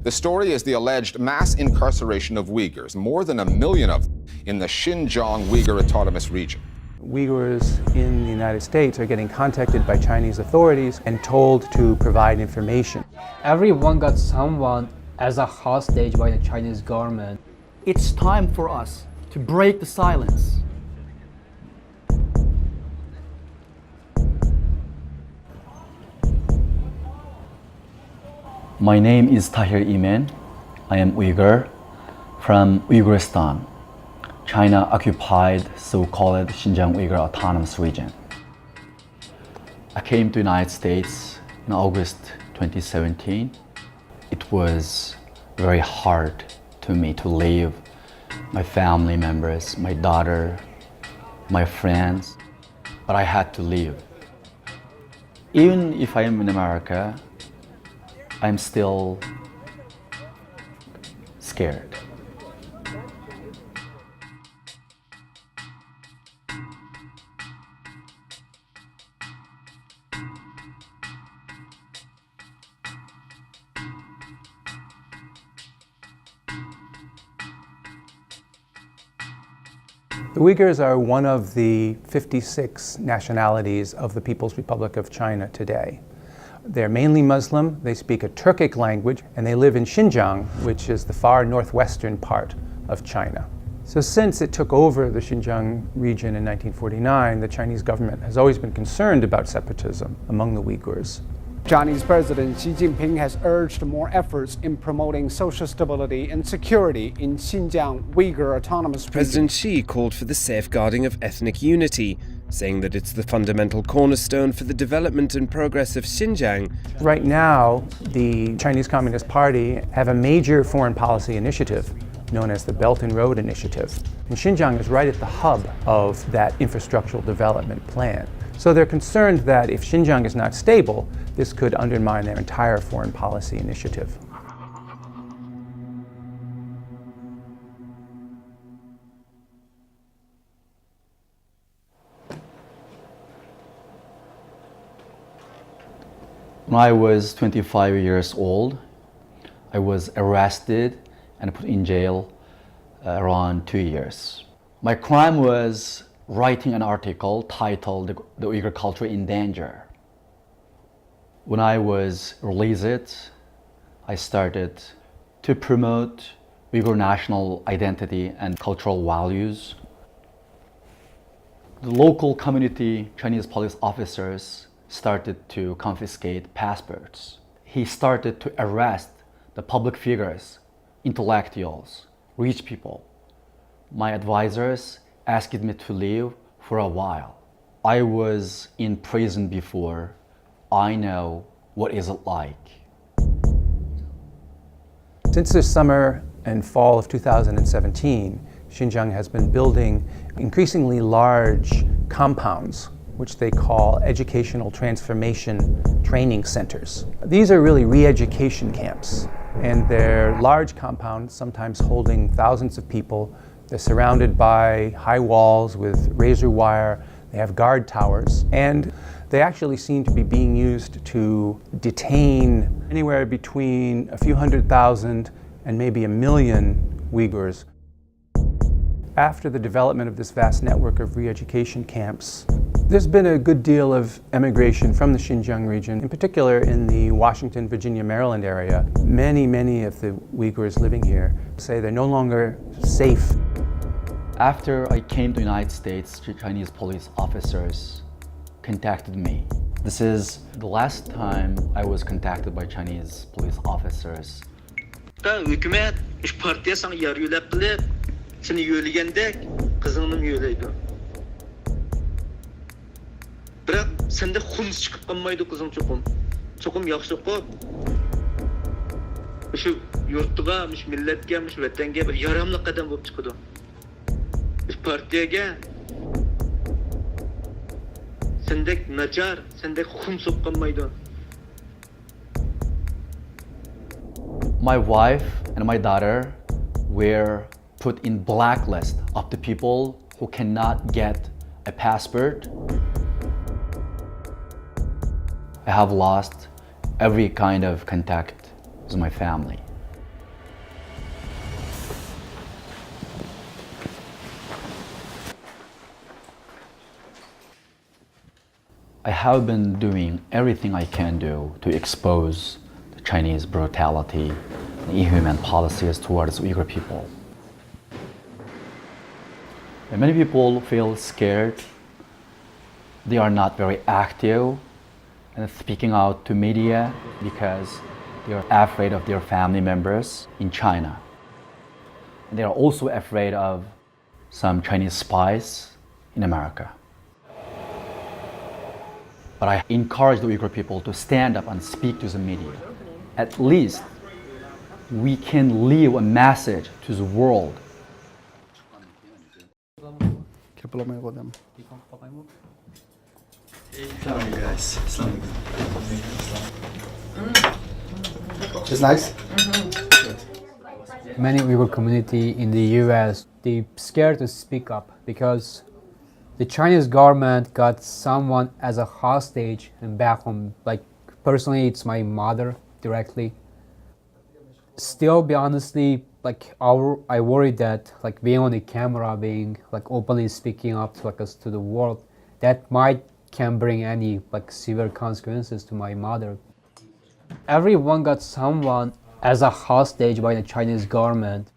The story is the alleged mass incarceration of Uyghurs, more than 1 million of them, in the Xinjiang Uyghur Autonomous Region. Uyghurs in the United States are getting contacted by Chinese authorities and told to provide information. Everyone got someone as a hostage by the Chinese government. It's time for us to break the silence. My name is Tahir Imin. I am Uyghur from Uyghuristan, China-occupied so-called Xinjiang Uyghur Autonomous Region. I came to the United States in August 2017. It was very hard to me to leave my family members, my daughter, my friends, but I had to leave. Even if I am in America, I'm still scared. The Uyghurs are one of the 56 nationalities of the People's Republic of China today. They're mainly Muslim, they speak a Turkic language, and they live in Xinjiang, which is the far northwestern part of China. So since it took over the Xinjiang region in 1949, the Chinese government has always been concerned about separatism among the Uyghurs. Chinese President Xi Jinping has urged more efforts in promoting social stability and security in Xinjiang Uyghur Autonomous Region. President Xi called for the safeguarding of ethnic unity, saying that it's the fundamental cornerstone for the development and progress of Xinjiang. Right now, the Chinese Communist Party have a major foreign policy initiative known as the Belt and Road Initiative. And Xinjiang is right at the hub of that infrastructural development plan. So they're concerned that if Xinjiang is not stable, this could undermine their entire foreign policy initiative. When I was 25 years old, I was arrested and put in jail around 2 years. My crime was writing an article titled "The Uyghur Culture in Danger." When I was released, I started to promote Uyghur national identity and cultural values. The local community Chinese police officers started to confiscate passports. He started to arrest the public figures, intellectuals, rich people. My advisors asked me to leave for a while. I was in prison before. I know what is it like. Since the summer and fall of 2017, Xinjiang has been building increasingly large compounds, which they call educational transformation training centers. These are really re-education camps, and they're large compounds, sometimes holding thousands of people. They're surrounded by high walls with razor wire. They have guard towers, and they actually seem to be being used to detain anywhere between a few 100,000 and maybe 1 million Uyghurs. After the development of this vast network of re-education camps, there's been a good deal of emigration from the Xinjiang region, in particular in the Washington, Virginia, Maryland area. Many of the Uyghurs living here say they're no longer safe. After I came to the United States, Chinese police officers contacted me. This is the last time I was contacted by Chinese police officers. Hükümet iş partiye sana yargılap kılıp seni yölegende kızını yöleydi. Bırak sende humus çıkıp kalmaydı kızım çokum. Çokum yaxşı qo'p. Şu yurtga, milletga, vatanga bir yaramlı qadam bo'lib chiqadi. Partiyaga sendek nachar, sendek xum so'qqanmaydi. My wife and my daughter were put in blacklist of the people who cannot get a passport. I have lost every kind of contact with my family. I have been doing everything I can do to expose the Chinese brutality and inhuman policies towards Uyghur people. And many people feel scared. They are not very active and speaking out to media because they are afraid of their family members in China. And they are also afraid of some Chinese spies in America. But I encourage the Uyghur people to stand up and speak to the media. At least we can leave a message to the world. It's nice. Many Uyghur community in the US, they scared to speak up because the Chinese government got someone as a hostage and back home. Like personally, it's my mother directly. Still, be honestly, like I worry that like being on the camera, being like openly speaking up to like us to the world, that might can bring any like severe consequences to my mother. Everyone got someone as a hostage by the Chinese government.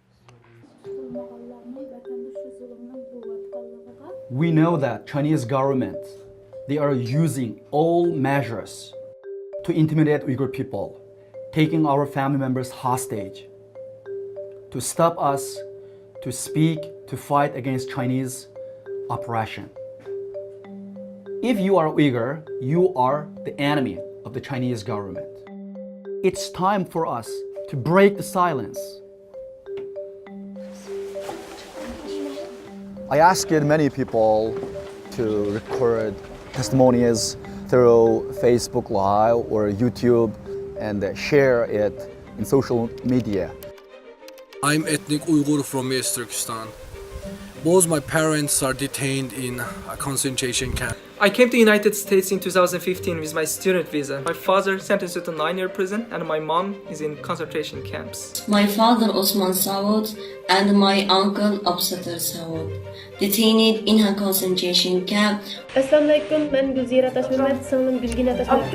We know that Chinese government, they are using all measures to intimidate Uyghur people, taking our family members hostage, to stop us to speak, to fight against Chinese oppression. If you are Uyghur, you are the enemy of the Chinese government. It's time for us to break the silence. I asked many people to record testimonies through Facebook Live or YouTube and share it in social media. I'm ethnic Uyghur from East Turkestan. Both my parents are detained in a concentration camp. I came to the United States in 2015 with my student visa. My father sentenced to 9-year prison and my mom is in concentration camps. My father Osman Saud and my uncle Absatar Saud detained in a concentration camp. Assalamu alaikum, ben Gulzira Tashmimet, sınırın bilgine taşımak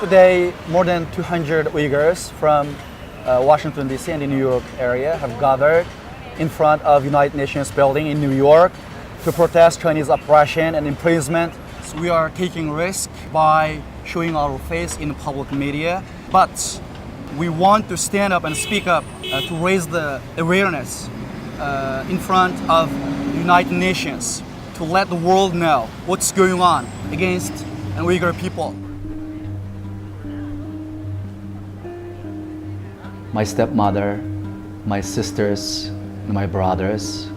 Today, more than 200 Uyghurs from Washington, D.C. and the New York area have gathered in front of United Nations building in New York to protest Chinese oppression and imprisonment. So we are taking risk by showing our face in public media, but we want to stand up and speak up to raise the awareness in front of the United Nations to let the world know what's going on against Uyghur people. My stepmother, my sisters, and my brothers,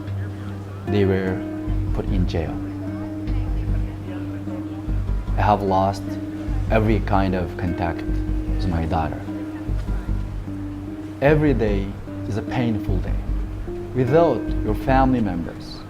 they were put in jail. I have lost every kind of contact with my daughter. Every day is a painful day. Without your family members,